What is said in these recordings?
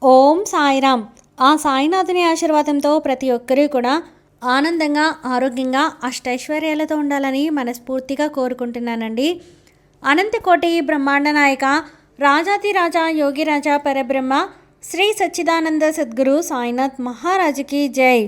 ఓం సాయిరామ్. ఆ సాయినాథుని ఆశీర్వాదంతో ప్రతి ఒక్కరూ కూడా ఆనందంగా, ఆరోగ్యంగా, అష్టైశ్వర్యాలతో ఉండాలని మనస్ఫూర్తిగా కోరుకుంటున్నానండి. అనంతకోటి బ్రహ్మాండ నాయక రాజాతిరాజా యోగిరాజా పరబ్రహ్మ శ్రీ సచ్చిదానంద సద్గురు సాయినాథ్ మహారాజుకి జై.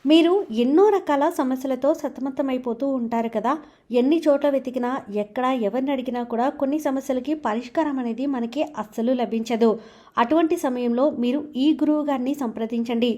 మీరు ఎన్నో రకాల సమస్యలతో సతమతమైపోతూ ఉంటారు కదా. ఎన్ని చోట్ల వెతికినా, ఎక్కడ ఎవరిని అడిగినా కూడా కొన్ని సమస్యలకి పరిష్కారం అనేది మనకి అస్సలు లభించదు. అటువంటి సమయంలో మీరు ఈ గురువు గారిని సంప్రదించండి.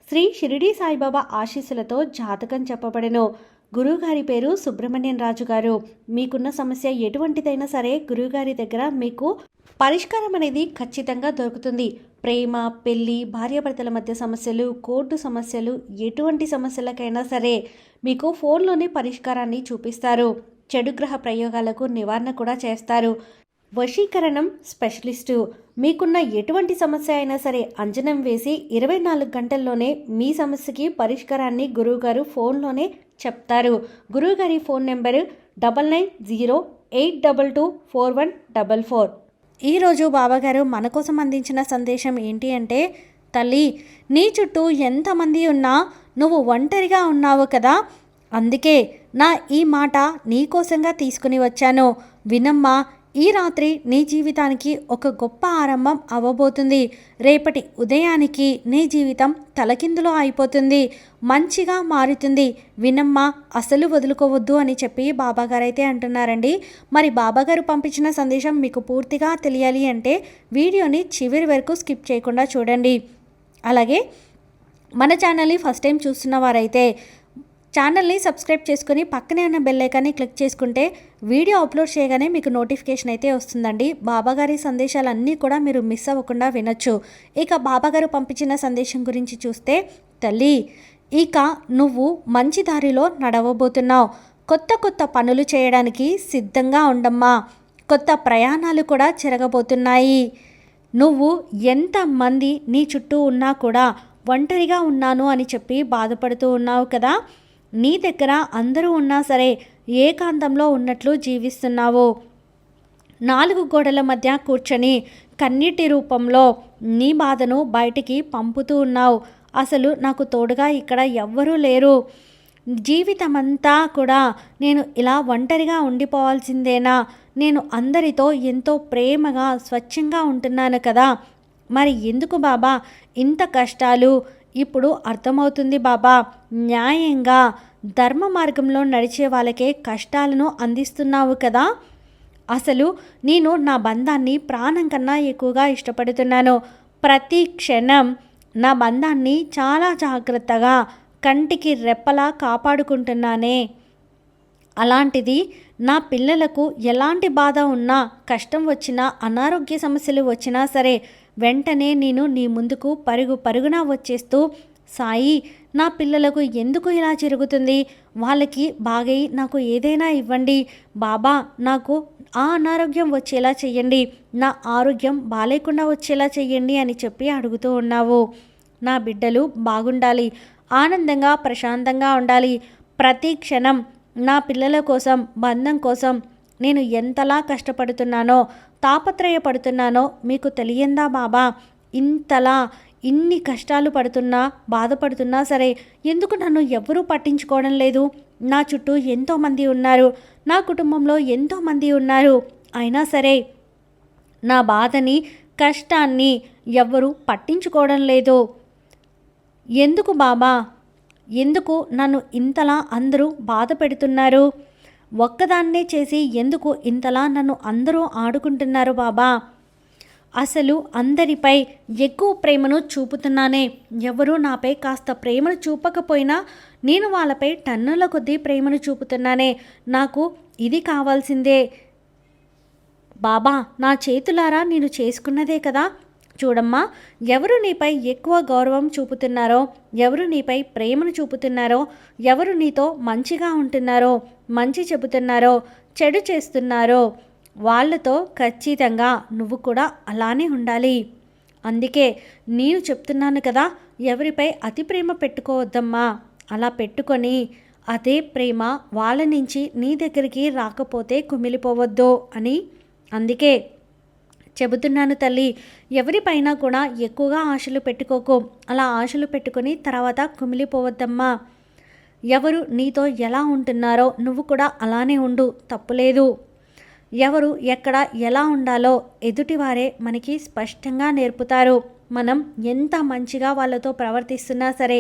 శ్రీ షిరిడి సాయిబాబా ఆశీస్సులతో జాతకం చెప్పబడెను. గురువుగారి పేరు సుబ్రహ్మణ్యం రాజు గారు. మీకున్న సమస్య ఎటువంటిదైనా సరే గురువుగారి దగ్గర మీకు పరిష్కారం అనేది ఖచ్చితంగా దొరుకుతుంది. ప్రేమ, పెళ్ళి, భార్యాభర్తల మధ్య సమస్యలు, కోర్టు సమస్యలు, ఎటువంటి సమస్యలకైనా సరే మీకు ఫోన్లోనే పరిష్కారాన్ని చూపిస్తారు. చెడు గ్రహ ప్రయోగాలకు నివారణ కూడా చేస్తారు. వశీకరణం స్పెషలిస్టు. మీకున్న ఎటువంటి సమస్య అయినా సరే అంజనం వేసి 24 గంటల్లోనే మీ సమస్యకి పరిష్కారాన్ని గురువుగారు ఫోన్లోనే చెప్తారు. గురువుగారి ఫోన్ నెంబరు 9908224144. ఈరోజు బాబాగారు మన కోసం అందించిన సందేశం ఏంటి అంటే, తల్లి, నీ చుట్టూ ఎంతమంది ఉన్నా నువ్వు ఒంటరిగా ఉన్నావు కదా, అందుకే నా ఈ మాట నీకోసంగా తీసుకుని వచ్చాను. వినమ్మా, ఈ రాత్రి నీ జీవితానికి ఒక గొప్ప ఆరంభం అవ్వబోతుంది. రేపటి ఉదయానికి నీ జీవితం తలకిందులో అయిపోతుంది, మంచిగా మారుతుంది. వినమ్మా, అసలు వదులుకోవద్దు అని చెప్పి బాబాగారు అయితే అంటున్నారండి. మరి బాబాగారు పంపించిన సందేశం మీకు పూర్తిగా తెలియాలి అంటే వీడియోని చివరి వరకు స్కిప్ చేయకుండా చూడండి. అలాగే మన ఛానల్ని ఫస్ట్ టైం చూస్తున్న వారైతే ఛానల్ని సబ్స్క్రైబ్ చేసుకుని పక్కనే ఉన్న బెల్ ఐకాన్ని క్లిక్ చేసుకుంటే వీడియో అప్లోడ్ చేయగానే మీకు నోటిఫికేషన్ అయితే వస్తుందండి. బాబాగారి సందేశాలన్నీ కూడా మీరు మిస్ అవ్వకుండా వినొచ్చు. ఇక బాబాగారు పంపించిన సందేశం గురించి చూస్తే, తల్లి, ఇక నువ్వు మంచి దారిలో నడవబోతున్నావు. కొత్త కొత్త పనులు చేయడానికి సిద్ధంగా ఉండమ్మా. కొత్త ప్రయాణాలు కూడా జరగబోతున్నాయి. నువ్వు ఎంతమంది నీ చుట్టూ ఉన్నా కూడా ఒంటరిగా ఉన్నాను అని చెప్పి బాధపడుతూ ఉన్నావు కదా. నీ దగ్గర అందరూ ఉన్నా సరే ఏకాంతంలో ఉన్నట్లు జీవిస్తున్నావు. 4 గోడల మధ్య కూర్చొని కన్నీటి రూపంలో నీ బాధను బయటికి పంపుతూ ఉన్నావు. అసలు నాకు తోడుగా ఇక్కడ ఎవ్వరూ లేరు, జీవితమంతా కూడా నేను ఇలా ఒంటరిగా ఉండిపోవాల్సిందేనా, నేను అందరితో ఎంతో ప్రేమగా స్వచ్ఛంగా ఉంటున్నాను కదా, మరి ఎందుకు బాబా ఇంత కష్టాలు? ఇప్పుడు అర్థమవుతుంది బాబా. న్యాయంగా ధర్మ మార్గంలో నడిచే వాళ్ళకే కష్టాలను అందిస్తున్నావు కదా. అసలు నేను నా బంధాన్ని ప్రాణం కన్నా ఎక్కువగా ఇష్టపడుతున్నాను. ప్రతి క్షణం నా బంధాన్ని చాలా జాగ్రత్తగా కంటికి రెప్పలా కాపాడుకుంటున్నానే. అలాంటిది నా పిల్లలకు ఎలాంటి బాధ ఉన్నా, కష్టం వచ్చినా, అనారోగ్య సమస్యలు వచ్చినా సరే వెంటనే నేను నీ ముందుకు పరుగున వచ్చేస్తూ, సాయి, నా పిల్లలకు ఎందుకు ఇలా జరుగుతుంది, వాళ్ళకి బాగై నాకు ఏదైనా ఇవ్వండి బాబా, నాకు ఆ అనారోగ్యం వచ్చేలా చెయ్యండి, నా ఆరోగ్యం బాలేకుండా వచ్చేలా చెయ్యండి అని చెప్పి అడుగుతూ ఉన్నావు. నా బిడ్డలు బాగుండాలి, ఆనందంగా ప్రశాంతంగా ఉండాలి. ప్రతి క్షణం నా పిల్లల కోసం, బంధం కోసం నేను ఎంతలా కష్టపడుతున్నానో, తాపత్రయపడుతున్నానో మీకు తెలియందా బాబా. ఇంతలా ఇన్ని కష్టాలు పడుతున్నా, బాధపడుతున్నా సరే ఎందుకు నన్ను ఎవ్వరూ పట్టించుకోవడం లేదు? నా చుట్టూ ఎంతోమంది ఉన్నారు, నా కుటుంబంలో ఎంతోమంది ఉన్నారు, అయినా సరే నా బాధని, కష్టాన్ని ఎవ్వరూ పట్టించుకోవడం లేదు. ఎందుకు బాబా? ఎందుకు నన్ను ఇంతలా అందరూ బాధ పెడుతున్నారు? ఒక్కదాన్నే చేసి ఎందుకు ఇంతలా నన్ను అందరూ ఆడుకుంటున్నారు బాబా? అసలు అందరిపై ఎక్కువ ప్రేమను చూపుతున్నానే. ఎవరూ నాపై కాస్త ప్రేమను చూపకపోయినా నేను వాళ్ళపై టన్నుల కొద్దీ ప్రేమను చూపుతున్నానే. నాకు ఇది కావాల్సిందే బాబా. నా చేతులారా నేను చేసుకున్నదే కదా. చూడమ్మా, ఎవరు నీపై ఎక్కువ గౌరవం చూపుతున్నారో, ఎవరు నీపై ప్రేమను చూపుతున్నారో, ఎవరు నీతో మంచిగా ఉంటున్నారో, మంచి చెబుతున్నారో, చెడు చేస్తున్నారో వాళ్ళతో ఖచ్చితంగా నువ్వు కూడా అలానే ఉండాలి. అందుకే నేను చెప్తున్నాను కదా, ఎవరిపై అతి ప్రేమ పెట్టుకోవద్దమ్మా. అలా పెట్టుకొని అదే ప్రేమ వాళ్ళ నుంచి నీ దగ్గరికి రాకపోతే కుమిలిపోవద్దు అని. అందుకే చెబుతున్నాను తల్లి, ఎవరిపైన కూడా ఎక్కువగా ఆశలు పెట్టుకోకు. అలా ఆశలు పెట్టుకొని తర్వాత కుమిలిపోవద్దమ్మా. ఎవరు నీతో ఎలా ఉంటున్నారో నువ్వు కూడా అలానే ఉండు, తప్పులేదు. ఎవరు ఎక్కడ ఎలా ఉండాలో ఎదుటివారే మనకి స్పష్టంగా నేర్పుతారు. మనం ఎంత మంచిగా వాళ్ళతో ప్రవర్తిస్తున్నా సరే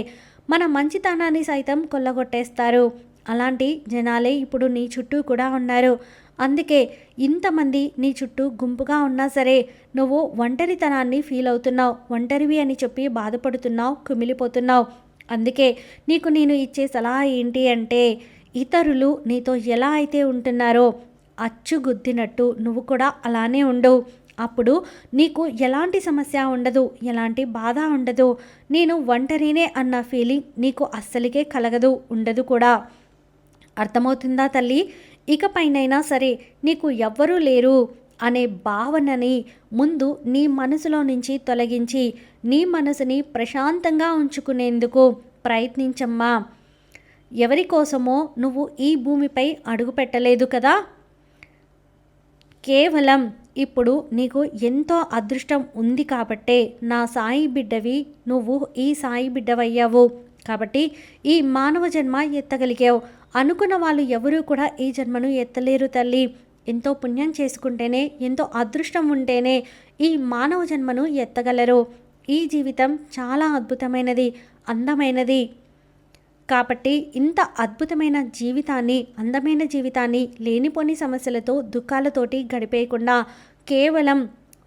మన మంచితనాన్ని సైతం కొల్లగొట్టేస్తారు. అలాంటి జనాలే ఇప్పుడు నీ చుట్టూ కూడా ఉన్నారు. అందుకే ఇంతమంది నీ చుట్టూ గుంపుగా ఉన్నా సరే నువ్వు ఒంటరితనాన్ని ఫీల్ అవుతున్నావు, ఒంటరివి అని చెప్పి బాధపడుతున్నావు, కుమిలిపోతున్నావు. అందుకే నీకు నేను ఇచ్చే సలహా ఏంటి అంటే, ఇతరులు నీతో ఎలా అయితే ఉంటున్నారో అచ్చుగుద్దినట్టు నువ్వు కూడా అలానే ఉండు. అప్పుడు నీకు ఎలాంటి సమస్య ఉండదు, ఎలాంటి బాధ ఉండదు. నేను ఒంటరినే అన్న ఫీలింగ్ నీకు అస్సలికే కలగదు, ఉండదు కూడా. అర్థమవుతుందా తల్లి? ఇకపైనైనా సరే నీకు ఎవ్వరూ లేరు అనే భావనని ముందు నీ మనసులో నుంచి తొలగించి నీ మనసుని ప్రశాంతంగా ఉంచుకునేందుకు ప్రయత్నించమ్మా. ఎవరి కోసమో నువ్వు ఈ భూమిపై అడుగు పెట్టలేదు కదా. కేవలం ఇప్పుడు నీకు ఎంతో అదృష్టం ఉంది కాబట్టే నా సాయి బిడ్డవి నువ్వు ఈ సాయి బిడ్డవయ్యావు. కాబట్టి ఈ మానవ జన్మ ఎత్తగలిగావు. అనుకున్న వాళ్ళు ఎవరూ కూడా ఈ జన్మను ఎత్తలేరు తల్లి. ఎంతో పుణ్యం చేసుకుంటేనే, ఎంతో అదృష్టం ఉంటేనే ఈ మానవ జన్మను ఎత్తగలరు. ఈ జీవితం చాలా అద్భుతమైనది, అందమైనది. కాబట్టి ఇంత అద్భుతమైన జీవితాన్ని, అందమైన జీవితాన్ని లేనిపోని సమస్యలతో, దుఃఖాలతోటి గడిపేయకుండా కేవలం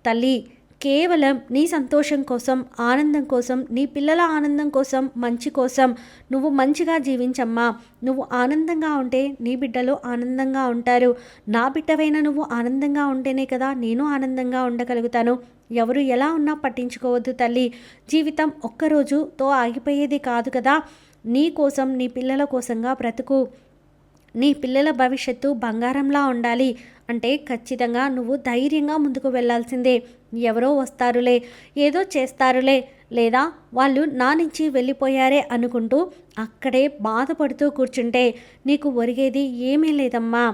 తల్లి, కేవలం నీ సంతోషం కోసం, ఆనందం కోసం, నీ పిల్లల ఆనందం కోసం, మంచి కోసం నువ్వు మంచిగా జీవించమ్మా. నువ్వు ఆనందంగా ఉంటే నీ బిడ్డలు ఆనందంగా ఉంటారు. నా బిడ్డవైనా నువ్వు ఆనందంగా ఉంటేనే కదా నేను ఆనందంగా ఉండగలుగుతాను. ఎవరు ఎలా ఉన్నా పట్టించుకోవద్దు తల్లి. జీవితం ఒక్కరోజుతో ఆగిపోయేది కాదు కదా. నీ కోసం, నీ పిల్లల కోసంగా బ్రతుకు. నీ పిల్లల భవిష్యత్తు బంగారంలా ఉండాలి అంటే ఖచ్చితంగా నువ్వు ధైర్యంగా ముందుకు వెళ్ళాల్సిందే. ఎవరో వస్తారులే, ఏదో చేస్తారులే, లేదా వాళ్ళు నా నుంచి వెళ్ళిపోయారే అనుకుంటూ అక్కడే బాధపడుతూ కూర్చుంటే నీకు ఒరిగేది ఏమీ లేదమ్మా.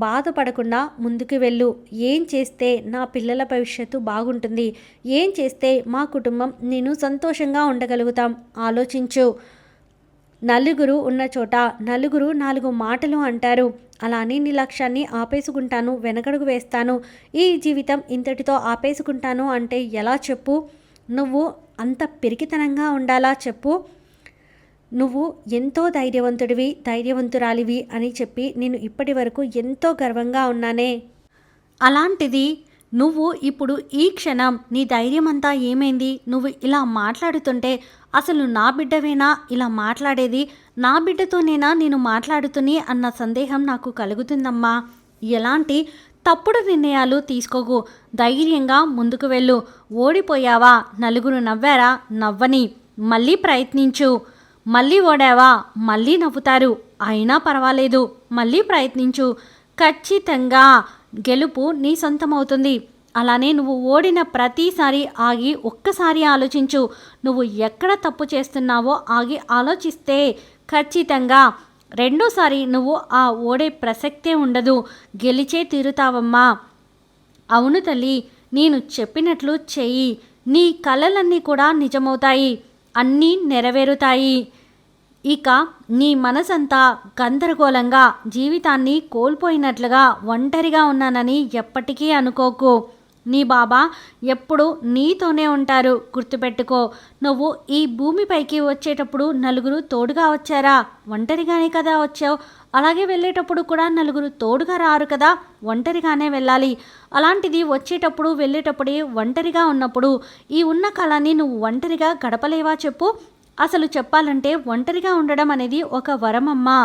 బాధపడకుండా ముందుకు వెళ్ళు. ఏం చేస్తే నా పిల్లల భవిష్యత్తు బాగుంటుంది, ఏం చేస్తే మా కుటుంబం నేను సంతోషంగా ఉండగలుగుతాం ఆలోచించు. నలుగురు ఉన్న చోట నలుగురు 4 మాటలు అంటారు. అలానే నీ లక్ష్యాన్ని ఆపేసుకుంటాను, వెనకడుగు వేస్తాను, ఈ జీవితం ఇంతటితో ఆపేసుకుంటాను అంటే ఎలా చెప్పు? నువ్వు అంత పిరికితనంగా ఉండాలా చెప్పు? నువ్వు ఎంతో ధైర్యవంతుడివి, ధైర్యవంతురాలివి అని చెప్పి నేను ఇప్పటి వరకు ఎంతో గర్వంగా ఉన్నానే. అలాంటిది నువ్వు ఇప్పుడు ఈ క్షణం నీ ధైర్యం అంతా ఏమైంది? నువ్వు ఇలా మాట్లాడుతుంటే అసలు నా బిడ్డవేనా ఇలా మాట్లాడేది? నా బిడ్డతోనేనా నేను మాట్లాడుతుని అన్న సందేహం నాకు కలుగుతుందమ్మా. ఎలాంటి తప్పుడు నిర్ణయాలు తీసుకోకు, ధైర్యంగా ముందుకు వెళ్ళు. ఓడిపోయావా? నలుగురు నవ్వారా? నవ్వని, మళ్ళీ ప్రయత్నించు. మళ్ళీ ఓడావా? మళ్ళీ నవ్వుతారు, అయినా పర్వాలేదు, మళ్ళీ ప్రయత్నించు. ఖచ్చితంగా గెలుపు నీ సొంతమవుతుంది. అలానే నువ్వు ఓడిన ప్రతిసారి ఆగి ఒక్కసారి ఆలోచించు. నువ్వు ఎక్కడ తప్పు చేస్తున్నావో ఆగి ఆలోచిస్తే ఖచ్చితంగా రెండోసారి నువ్వు ఆ ఓడే ప్రసక్తే ఉండదు, గెలిచే తీరుతావమ్మా. అవును తల్లి, నేను చెప్పినట్లు చెయ్యి. నీ కలలన్నీ కూడా నిజమవుతాయి, అన్నీ నెరవేరుతాయి. ఇక నీ మనసంతా గందరగోళంగా, జీవితాన్ని కోల్పోయినట్లుగా, ఒంటరిగా ఉన్నానని ఎప్పటికీ అనుకోకు. నీ బాబా ఎప్పుడు నీతోనే ఉంటారు, గుర్తుపెట్టుకో. నువ్వు ఈ భూమిపైకి వచ్చేటప్పుడు నలుగురు తోడుగా వచ్చారా? ఒంటరిగానే కదా వచ్చావు. అలాగే వెళ్ళేటప్పుడు కూడా నలుగురు తోడుగా రారు కదా, ఒంటరిగానే వెళ్ళాలి. అలాంటిది వచ్చేటప్పుడు వెళ్ళేటప్పుడే ఒంటరిగా ఉన్నప్పుడు ఈ ఉన్న కాలాన్ని నువ్వు ఒంటరిగా గడపలేవా చెప్పు? అసలు చెప్పాలంటే ఒంటరిగా ఉండడం అనేది ఒక వరమమ్మా.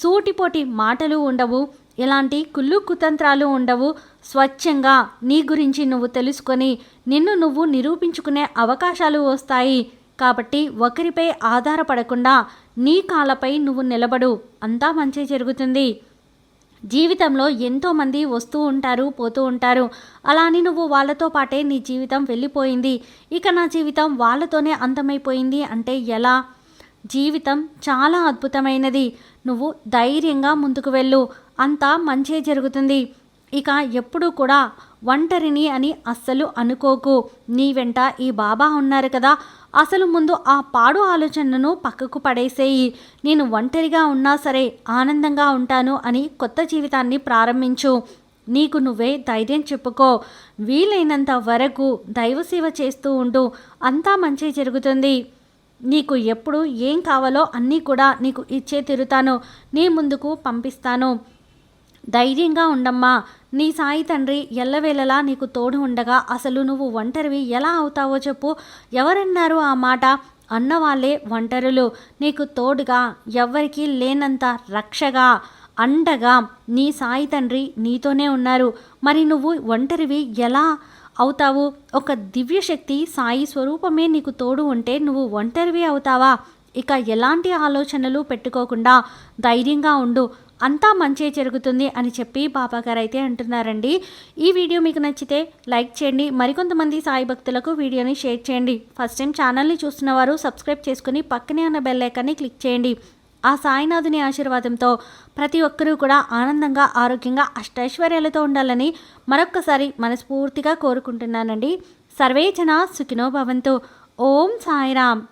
సూటిపోటి మాటలు ఉండవు, ఎలాంటి కుళ్ళు కుతంత్రాలు ఉండవు. స్వచ్ఛంగా నీ గురించి నువ్వు తెలుసుకొని నిన్ను నువ్వు నిరూపించుకునే అవకాశాలు వస్తాయి. కాబట్టి ఒకరిపై ఆధారపడకుండా నీ కాళ్ళపై నువ్వు నిలబడు, అంతా మంచి జరుగుతుంది. జీవితంలో ఎంతోమంది వస్తూ ఉంటారు, పోతూ ఉంటారు. అలా అని నువ్వు వాళ్ళతో పాటే నీ జీవితం వెళ్ళిపోయింది, ఇక నా జీవితం వాళ్ళతోనే అంతమైపోయింది అంటే ఎలా? జీవితం చాలా అద్భుతమైనది. నువ్వు ధైర్యంగా ముందుకు వెళ్ళు, అంతా మంచే జరుగుతుంది. ఇక ఎప్పుడూ కూడా ఒంటరిని అని అస్సలు అనుకోకు. నీ వెంట ఈ బాబా ఉన్నారు కదా, అసలు ముందు ఆ పాడు ఆలోచనను పక్కకు పడేసేయి. నేను ఒంటరిగా ఉన్నా సరే ఆనందంగా ఉంటాను అని కొత్త జీవితాన్ని ప్రారంభించు. నీకు నువ్వే ధైర్యం చెప్పుకో. వీలైనంత వరకు దైవసేవ చేస్తూ ఉంటూ అంతా మంచి జరుగుతుంది. నీకు ఎప్పుడు ఏం కావాలో అన్నీ కూడా నీకు ఇచ్చే తీరుతాను, నీ ముందుకు పంపిస్తాను. ధైర్యంగా ఉండమ్మా. నీ సాయి తండ్రి ఎల్లవేళలా నీకు తోడు ఉండగా అసలు నువ్వు ఒంటరివి ఎలా అవుతావో చెప్పు. ఎవరన్నారు ఆ మాట? అన్నవాళ్ళే ఒంటరులు. నీకు తోడుగా ఎవ్వరికీ లేనంత రక్షగా అండగా నీ సాయి తండ్రి నీతోనే ఉన్నారు. మరి నువ్వు ఒంటరివి ఎలా అవుతావు? ఒక దివ్యశక్తి సాయి స్వరూపమే నీకు తోడు ఉంటే నువ్వు ఒంటరివి అవుతావా? ఇక ఎలాంటి ఆలోచనలు పెట్టుకోకుండా ధైర్యంగా ఉండు, అంతా మంచి జరుగుతుంది అని చెప్పి బాబాగారు అయితే అంటున్నారండి. ఈ వీడియో మీకు నచ్చితే లైక్ చేయండి, మరికొంతమంది సాయి భక్తులకు వీడియోని షేర్ చేయండి. ఫస్ట్ టైం ఛానల్ని చూస్తున్న వారు సబ్స్క్రైబ్ చేసుకుని పక్కనే ఉన్న బెల్ ఐకాన్ని క్లిక్ చేయండి. ఆ సాయినాథుని ఆశీర్వాదంతో ప్రతి ఒక్కరూ కూడా ఆనందంగా, ఆరోగ్యంగా, అష్టైశ్వర్యాలతో ఉండాలని మరొక్కసారి మనస్ఫూర్తిగా కోరుకుంటున్నానండి. సర్వే జనా సుఖినో భవంతు. ఓం సాయిరామ్.